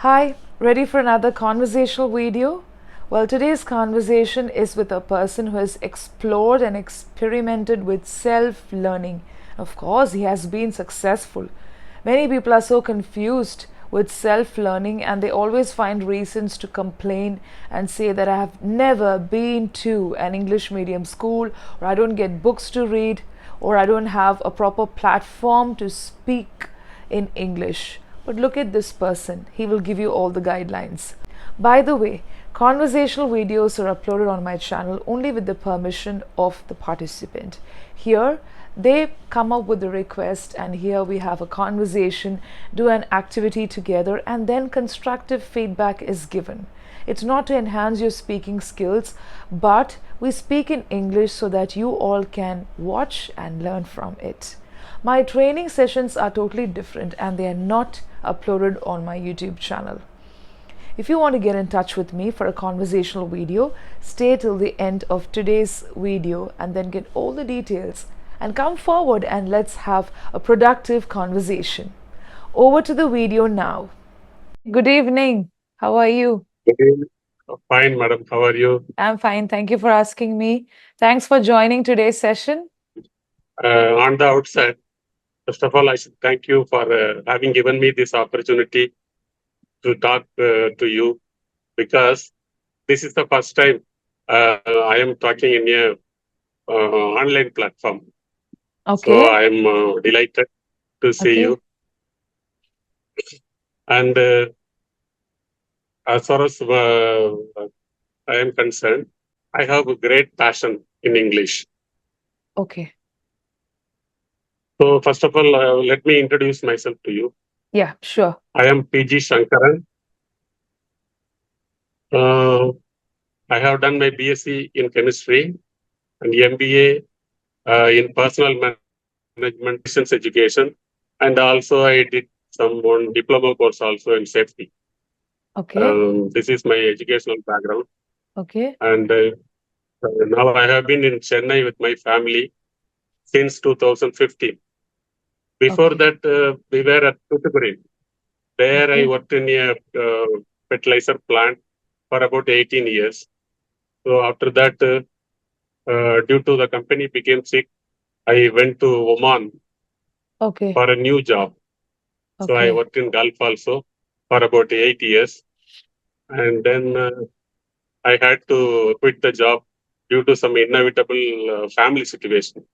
Hi, ready for another conversational video? Well, today's conversation is with a person who has explored and experimented with self learning. Of course, he has been successful. Many people are so confused with self learning and they always find reasons to complain and say that I have never been to an English medium school, or I don't get books to read, or I don't have a proper platform to speak in English. But look at this person, he will give you all the guidelines. By the way, conversational videos are uploaded on my channel only with the permission of the participant. Here, they come up with a request, and here we have a conversation, do an activity together, and then constructive feedback is given. It's not to enhance your speaking skills, but we speak in English so that you all can watch and learn from it. My training sessions are totally different and they are not uploaded on my YouTube channel. If you want to get in touch with me for a conversational video, stay till the end of today's video and then get all the details and come forward and let's have a productive conversation. Over to the video now. Good evening. How are you? Fine, madam. How are you? I'm fine. Thank you for asking me. Thanks for joining today's session. On the outset, first of all, I should thank you for having given me this opportunity to talk to you, because this is the first time I am talking in a online platform. Okay. So I am delighted to see you. And as far as I am concerned, I have a great passion in English. Okay. So first of all, let me introduce myself to you. Yeah, sure. I am PG Shankaran. I have done my BSc in chemistry and MBA in personal management business education, and also I did some one diploma course also in safety. Okay. This is my educational background, Okay. and now I have been in Chennai with my family since 2015. Before Okay. that, we were at Tuticorin. There I Okay. worked in a fertilizer plant for about 18 years. So after that, due to the company became sick, I went to Oman Okay. for a new job. So I Okay. worked in Gulf also for about 8 years. And then I had to quit the job due to some inevitable family situation.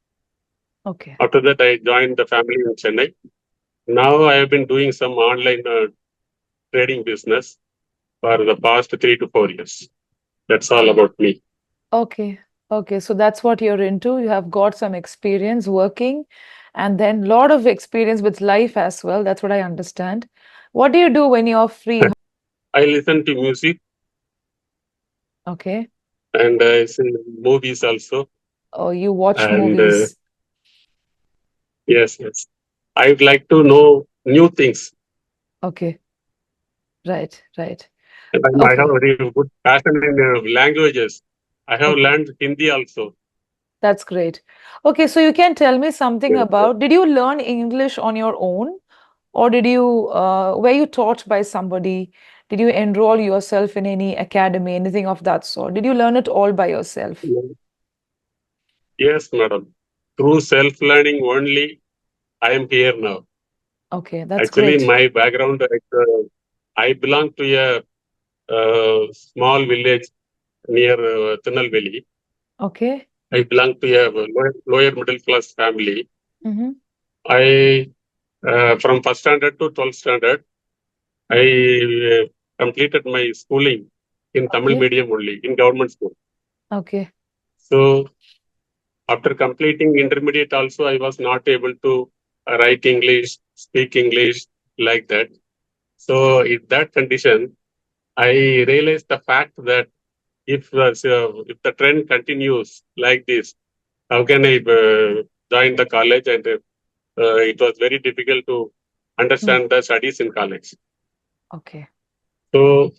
Okay. After that, I joined the family in Chennai. Now I have been doing some online trading business for the past 3 to 4 years. That's all about me. Okay. Okay. So that's what you're into. You have got some experience working and then lot of experience with life as well. That's what I understand. What do you do when you're free? I listen to music Okay. and I see movies also. Oh, you watch And movies. yes, yes. I would like to know new things. Okay. Right. Right. And I have Okay. a very good passion in languages. I have Okay. learned Hindi also. That's great. Okay. So you can tell me something Yes, about, did you learn English on your own? Or were you taught by somebody? Did you enroll yourself in any academy, anything of that sort? Did you learn it all by yourself? yes, yes, madam. Through self-learning only, I am here now. Okay, that's Actually, great. my background, I belong to a small village near Tirunelveli. Okay. I belong to a lower middle class family. Mm-hmm. I from first standard to 12th standard, I completed my schooling in Tamil Okay. medium only, in government school. Okay. So after completing intermediate also, I was not able to write English, speak English like that. So in that condition, I realized the fact that if the trend continues like this, how can I join the college? And it was very difficult to Mm. understand the studies in college. Okay. So,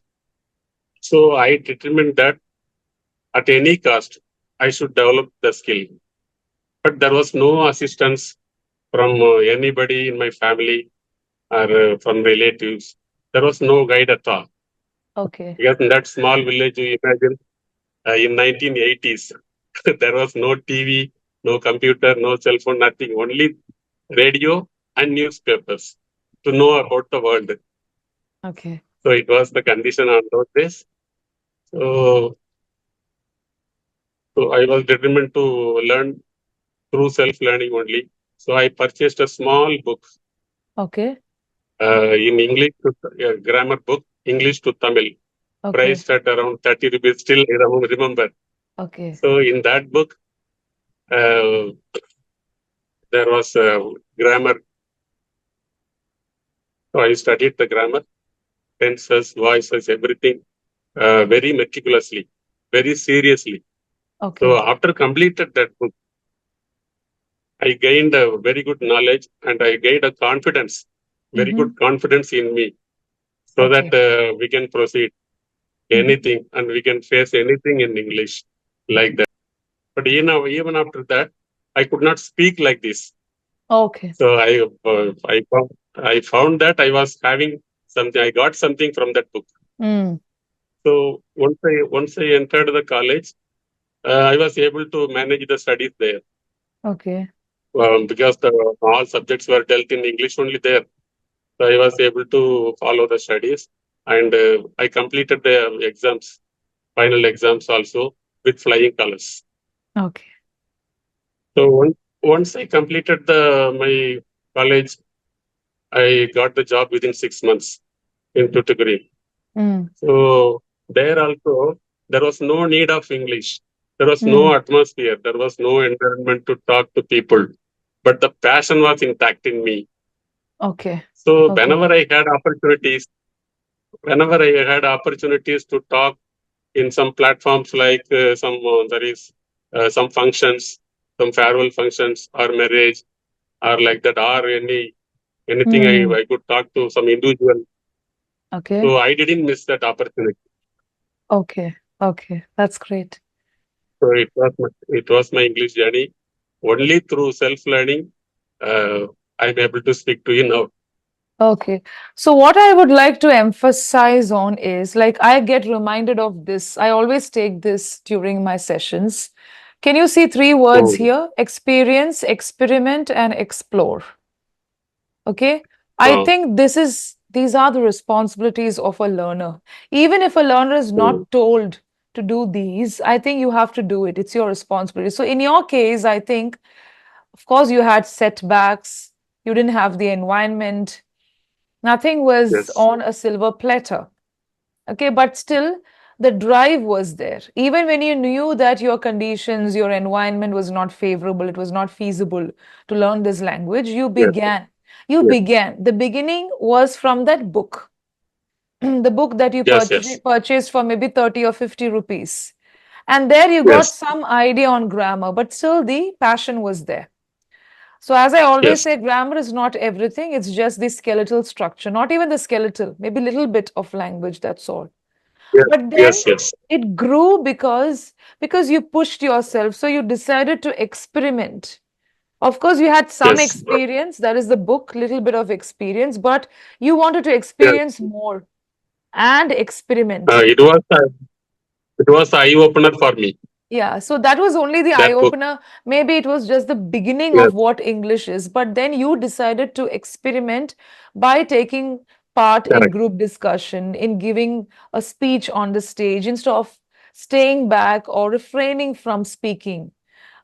so I determined that at any cost, I should develop the skill. But there was no assistance from anybody in my family or from relatives. there was no guide at all. Okay. Because in that small village, you imagine in 1980s, there was no TV, no computer, no cell phone, nothing. Only radio and newspapers to know about the world. Okay. So it was the condition on those days. So, so I was determined to learn through self-learning only. So I purchased a small book Okay. in English, grammar book, English to Tamil, Okay. priced at around 30 rupees. Still, I remember. Okay. So in that book, uh, there was grammar. So I studied the grammar, tenses, voices, everything very meticulously, very seriously. So Okay. after completed that book, I gained a very good knowledge and I gained a confidence, very Mm-hmm. good confidence in me, so that Okay. we can proceed Mm-hmm. anything and we can face anything in English like that. But even after that, I could not speak like this. Okay. So I found that I was having something. I got something from that book. Mm. So once I entered the college, I was able to manage the studies there Okay. because all subjects were dealt in English only there. So I was able to follow the studies, and I completed the exams, final exams also with flying colors. Okay. So once I completed my college, I got the job within 6 months in Tuticorin. Mm. So there also there was no need of English. There was Mm. no atmosphere. There was no environment to talk to people. But the passion was intact in me. Okay. So Okay. whenever I had opportunities to talk in some platforms like there is some functions, some farewell functions or marriage or like that, or anything Mm. I could talk to some individual. Okay. So I didn't miss that opportunity. Okay. Okay. That's great. So it was my English journey. Only through self-learning, uh, I'm able to speak to you now. Okay. So what I would like to emphasize on is like I get reminded of this. I always take this during my sessions. Can you see three words Oh, here? Experience, experiment, and explore. Okay. I wow. think these are the responsibilities of a learner. Even if a learner is Mm, not told to do these, I think you have to do it. It's your responsibility. So in your case, I think, of course, you had setbacks, you didn't have the environment, nothing was yes, on a silver platter. Okay, but still the drive was there. Even when you knew that your conditions, your environment was not favorable, it was not feasible to learn this language, you yes, began. You yes, began. The beginning was from that book, the book that you yes, yes, purchased for maybe 30 or 50 rupees. And there you got yes, some idea on grammar, but still the passion was there. So, as I always yes, say, grammar is not everything, it's just the skeletal structure, not even the skeletal, maybe a little bit of language, that's all. yes, But then yes, yes, it grew because you pushed yourself. So you decided to experiment. Of course, you had some yes, experience, that is the book, little bit of experience, but you wanted to yes. experience more and Uh, experiment. it was a, it was an eye opener for me. Yeah, so that was only the eye That book. opener. Maybe it was just the beginning Yes, of what English is, but then you decided to experiment by taking part in correct. group discussion, in giving a speech on the stage instead of staying back or refraining from speaking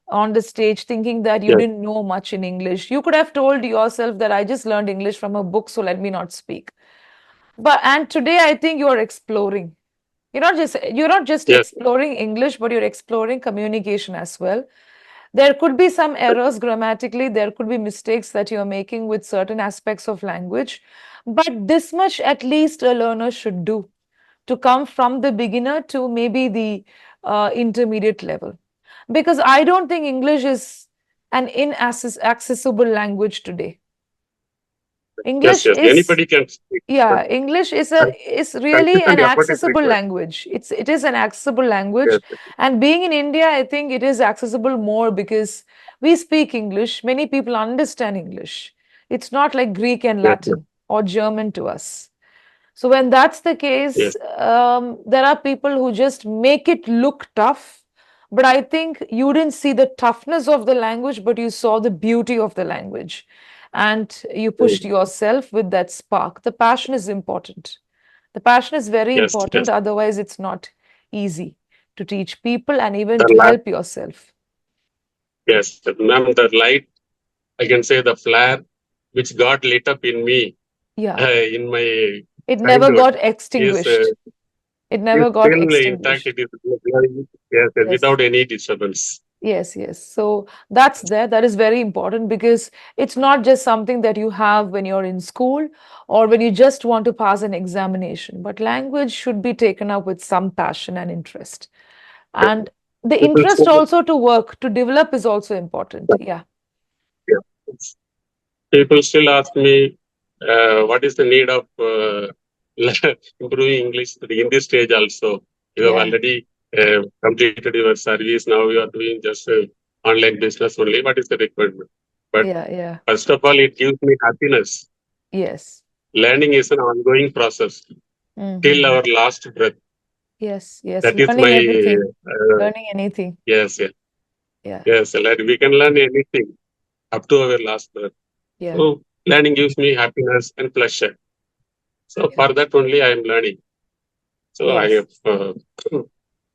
on the stage, thinking that you Yes, didn't know much in English. You could have told yourself that I just learned English from a book, so let me not speak. But and today I think you are exploring. You're not just yes, exploring English, but you're exploring communication as well. There could be some errors grammatically, there could be mistakes that you're making with certain aspects of language, but this much at least a learner should do to come from the beginner to maybe the intermediate level. Because I don't think English is an inaccessible language today. yes, English yes. is Anybody can speak. But Yeah, English is really consistent an effort is accessible required. language. It is an accessible language. Yes, And being in India, I think it is accessible more because we speak English. Many people understand English. It's not like Greek and yes, yes, Latin or German to us. So when that's the case, Yes. there are people who just make it look tough. But I think you didn't see the toughness of the language, but you saw the beauty of the language. And you pushed Mm. yourself with that spark. The passion is important. The passion is very Yes. important. Yes. Otherwise, it's not easy to teach people and even The to light. help yourself. Yes, ma'am. The light. I can say the flare which got lit up in me Yeah. in my It never childhood got is extinguished. It is never got still intact. extinguished. It is glowing, yes, yes, Yes. without any disturbance. Yes, yes. So that's there. That is very important because it's not just something that you have when you're in school or when you just want to pass an examination, but language should be taken up with some passion and interest. Yeah. And the People interest still, also to work, to develop is also important. Yeah. yeah. People still ask me, what is the need of improving English in this stage also? You have Yeah. already completed your service. Now you are doing just online business only. What is the requirement? But Yeah. Yeah. first of all, it gives me happiness. Yes. Learning is an ongoing process till Mm-hmm. our last breath. Yes. Yes. That is Learning my everything. Learning anything. yes, yes, Yeah. yes. We can learn anything up to our last breath. Yeah. So learning gives me happiness and pleasure. So Yeah. for that only I am learning. So I Yes. have,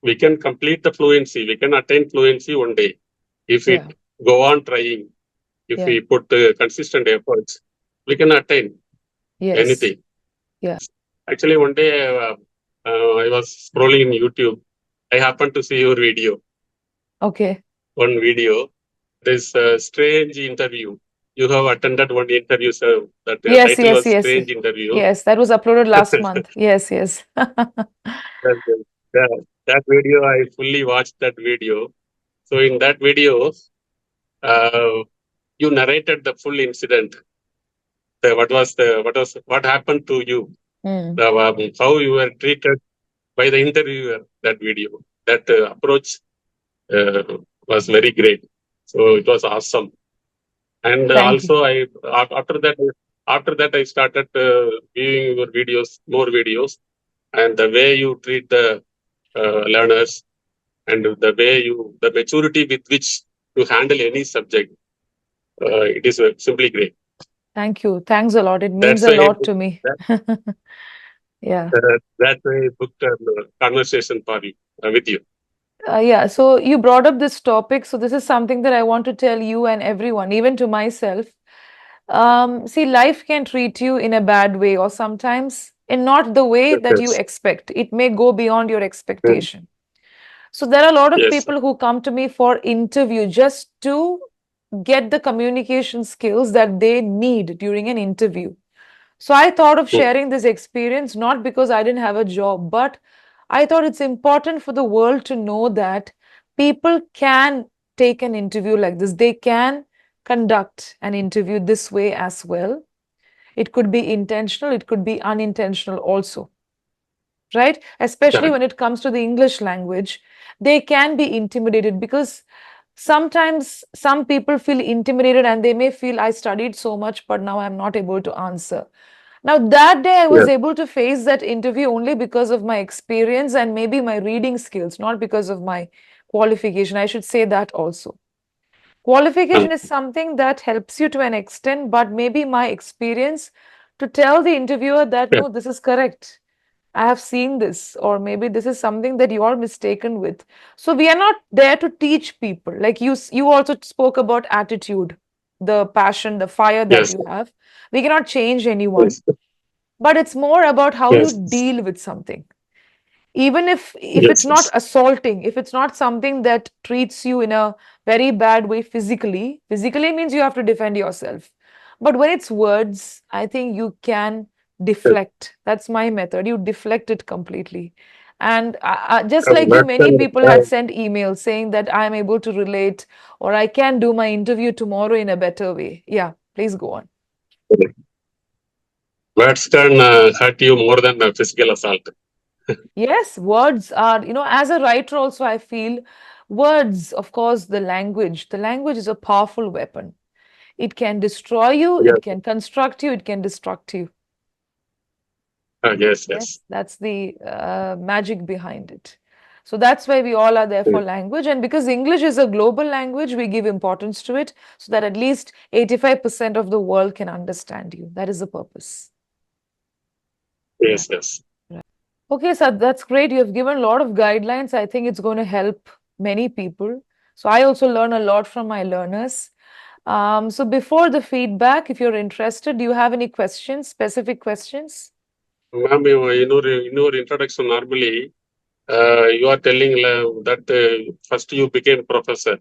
we can complete the fluency. We can attain fluency one day if we Yeah. go on trying. If Yeah. we put consistent efforts, we can attain Yes. anything. Yeah. Actually, one day I was scrolling in YouTube. I happened to see your video, Okay. one video. This strange interview. You have attended one interview, sir. That Yes, title yes, was yes. Strange Interview. Yes, that was uploaded last month. Yes, yes. That video, I fully watched that video. So in that video, uh, you narrated the full incident. What happened to you? Mm. How you were treated by the interviewer. That video, that approach uh, was very great. So it was awesome. And Thank you. also, after that, I started viewing your videos, more videos, and the way you treat the learners and the maturity with which you handle any subject, it is simply great. Thank you. Thanks a lot. It means That's a why I lot booked, to me. Yeah. that's why I booked a conversation for you with you. Yeah. So you brought up this topic. So this is something that I want to tell you and everyone, even to myself. See, life can treat you in a bad way or sometimes in not the way Yes, that you yes, expect. It may go beyond your mm, expectation. So there are a lot of yes, people who come to me for interview just to get the communication skills that they need during an interview. So I thought of mm, sharing this experience not because I didn't have a job, but I thought it's important for the world to know that people can take an interview like this. They can conduct an interview this way as well. It could be intentional, it could be unintentional also, right? Especially correct. when it comes to the English language, they can be intimidated because sometimes some people feel intimidated and they may feel I studied so much, but now I'm not able to answer. Now, that day I was Yes, able to face that interview only because of my experience and maybe my reading skills, not because of my qualification. I should say that also. Qualification um, is something that helps you to an extent, but maybe my experience to tell the interviewer that yes, no, this is correct. I have seen this, or maybe this is something that you are mistaken with. So we are not there to teach people. Like you also spoke about attitude, the passion, the fire that yes, you have. We cannot change anyone, yes, but it's more about how you yes, deal with something. Even if it's yes, not yes, assaulting, if it's not something that treats you in a very bad way physically means you have to defend yourself. But when it's words, I think you can yes. deflect. That's my method. You deflect it completely. And just like you, Words many and people had sent emails saying that I'm able to relate or I can do my interview tomorrow in a better way. Yeah, please go on. words can hurt you more than physical assault. Yes, words are, as a writer also, I feel words, of course, the language is a powerful weapon. It can destroy you, Yes, it can construct you, it can destruct you. Yes, Yes, yes. that's the magic behind it. So that's why we all are there for Mm. language. And because English is a global language, we give importance to it so that at least 85% of the world can understand you. That is the purpose. Yeah. Yes, yes. Right. Okay, so that's great. You have given a lot of guidelines. I think it's going to help many people. So I also learn a lot from my learners. So before the feedback, if you're interested, do you have any questions, specific questions? Ma'am, in your introduction, normally you are telling that first you became professor,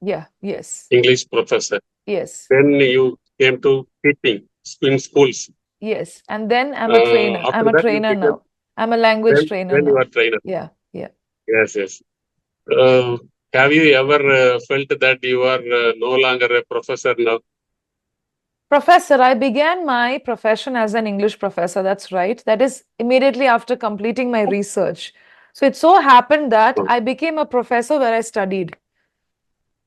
Yeah, yes, English professor. yes. Then you came to teaching in schools. Yes, and then I'm a trainer. I'm After a that, you trainer became now. I'm a language trainer then you are now. trainer. Yeah, yeah. Yes, yes. Uh, have you ever felt that you are no longer a professor now? Professor, I began my profession as an English professor. That's right. That is immediately after completing my research. So it so happened that No. I became a professor where I studied.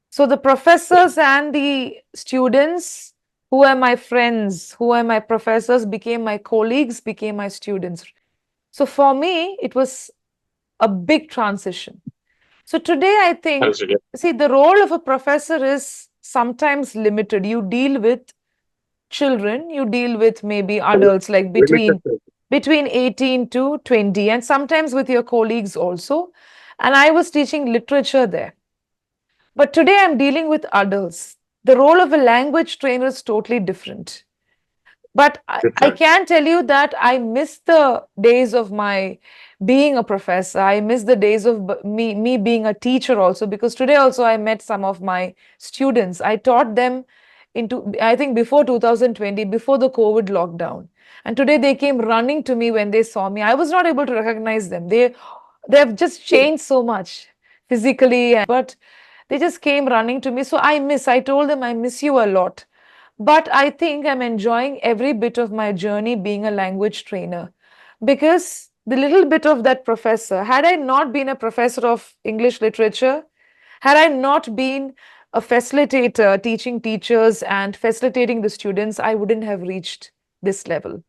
So the professors and the students who are my friends, who are my professors, became my colleagues, became my students. So for me, it was a big transition. So today, I think, Consider. see, the role of a professor is sometimes limited. You deal with children, you deal with maybe adults like Limited. between 18 to 20, and sometimes with your colleagues also. And I was teaching literature there. But today I'm dealing with adults. The role of a language trainer is totally different. But I Different. can tell you that I miss the days of my being a professor. I miss the days of me being a teacher also, because today also I met some of my students. I taught them into, I think, before 2020, before the COVID lockdown. And today they came running to me when they saw me. I was not able to recognize them. They have just changed so much physically, but they just came running to me. So I told them I miss you a lot. But I think I'm enjoying every bit of my journey being a language trainer, because the little bit of that professor, had I not been a professor of English literature, had I not been a facilitator teaching teachers and facilitating the students, I wouldn't have reached this level.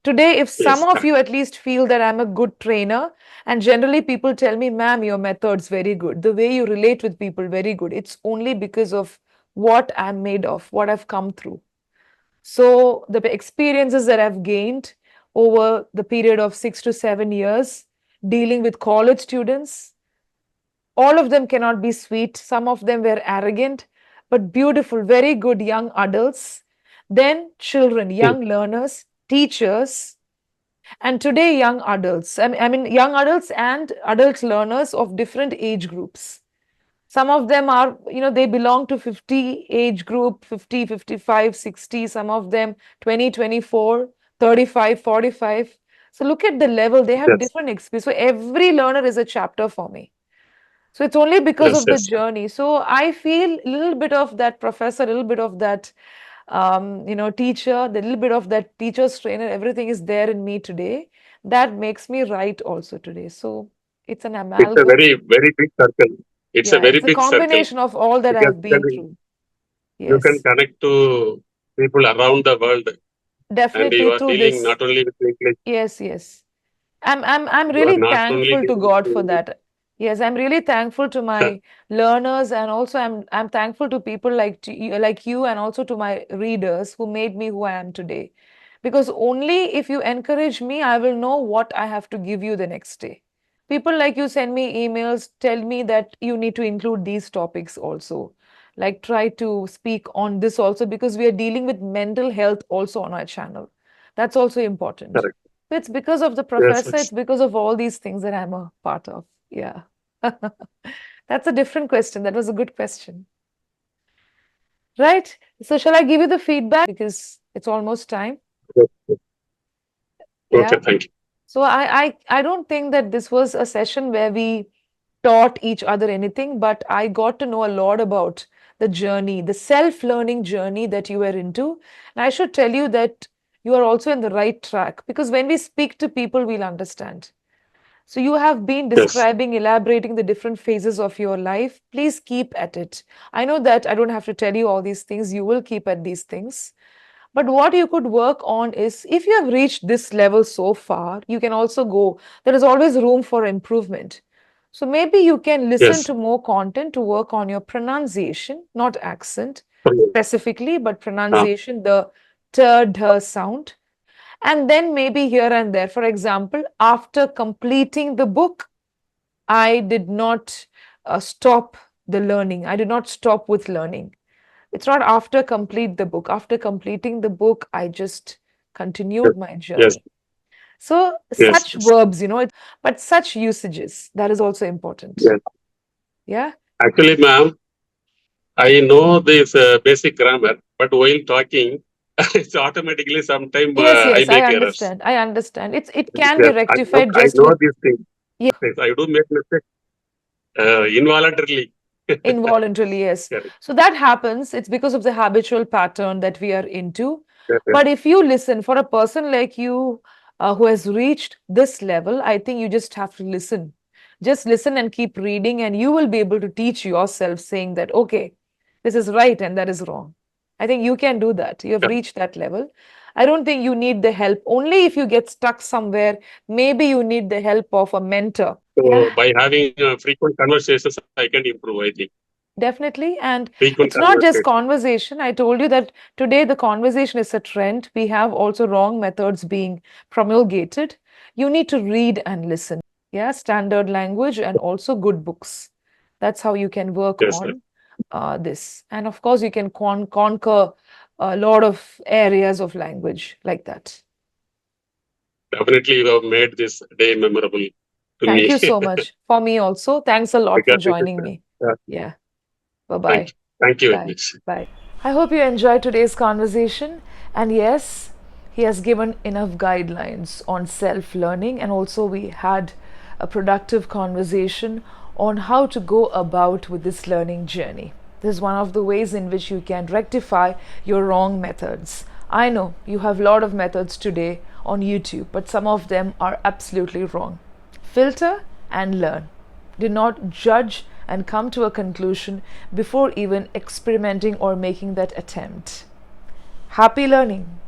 Today, if some Yes, of you at least feel that I'm a good trainer, and generally people tell me, ma'am, your method's very good, the way you relate with people, very good, it's only because of what I'm made of, what I've come through. So, the experiences that I've gained over the period of 6 to 7 years dealing with college students, all of them cannot be sweet. Some of them were arrogant, but beautiful, very good young adults. Then children, mm, young learners, teachers, and today young adults. I mean young adults and adult learners of different age groups. Some of them are, they belong to 50 age group, 50, 55, 60. Some of them 20, 24, 35, 45. So look at the level. They have yes, different experience. So every learner is a chapter for me. So it's only because yes, of the yes. journey. So I feel a little bit of that professor, a little bit of that teacher, the little bit of that teacher's trainer, everything is there in me today. That makes me write also today. So it's an It's a amalgam. very big circle. It's a Yeah, very it's a big circle combination of all that because I've been through. you can Yes, connect to people around the world, and you definitely are through dealing this. not only with English, Yes, yes. I'm you are really not only thankful to dealing God for with that. Yes, I'm really thankful to my learners, and also I'm thankful to people like you, and also to my readers who made me who I am today. Because only if you encourage me, I will know what I have to give you the next day. People like you send me emails, tell me that you need to include these topics also. Like try to speak on this also, because we are dealing with mental health also on our channel. That's also important. correct. It's because of the Yes, professor, yes. it's because of all these things that I'm a part of. Yeah. That's a different question. That was a good question. Right? So shall I give you the feedback? Because it's almost time. Yes, yes. Okay, Yeah. thank you. So I don't think that this was a session where we taught each other anything, but I got to know a lot about the journey, the self-learning journey that you were into. And I should tell you that you are also in the right track, because when we speak to people, we'll understand. So you have been Yes, describing, elaborating the different phases of your life. Please keep at it. I know that I don't have to tell you all these things. You will keep at these things. But what you could work on is, if you have reached this level so far, you can also go. There is always room for improvement. So maybe you can listen Yes. to more content to work on your pronunciation, not accent Mm. specifically, but Ah, pronunciation, the t, d sound. And then maybe here and there, for example, after completing the book, I did not stop the learning. I did not stop with learning. It's not after complete the book. After completing the book, I just yes. continued my Yes. journey. So Yes. such Yes. verbs, but such usages, that is also important. Yes. Yeah. Actually, ma'am, I know this basic grammar, but while talking, it's automatically sometime Yes, I yes, I make errors. understand. I understand. It can be Yes, rectified I just know with, these things. yeah, Yes, I do make mistakes involuntarily. involuntarily, yes. Correct. So that happens. It's because of the habitual pattern that we are into. Yes, yes, But if you listen, for a person like you who has reached this level, I think you just have to listen. Just listen and keep reading, and you will be able to teach yourself, saying that, okay, this is right and that is wrong. I think you can do that. You have correct. reached that level. I don't think you need the help. Only if you get stuck somewhere, maybe you need the help of a mentor. So Yeah. by having frequent conversations, I can improve, I think. Definitely. And Frequent it's not just conversation. conversation. I told you that today the conversation is a trend. We have also wrong methods being promulgated. You need to read and listen. Yeah, standard language and also good books. That's how you can work Yes, sir. on this. And of course, you can conquer a lot of areas of language like that. Definitely, you have made this day memorable to Thank me you so much. For me also. Thanks a lot for because it is. joining me. Yeah. Thank Bye-bye. you. Thank you very Bye. much. Bye. I hope you enjoyed today's conversation. And yes, he has given enough guidelines on self learning, and also we had a productive conversation on how to go about with this learning journey. This is one of the ways in which you can rectify your wrong methods. I know you have a lot of methods today on YouTube, but some of them are absolutely wrong. Filter and learn. Do not judge and come to a conclusion before even experimenting or making that attempt. Happy learning!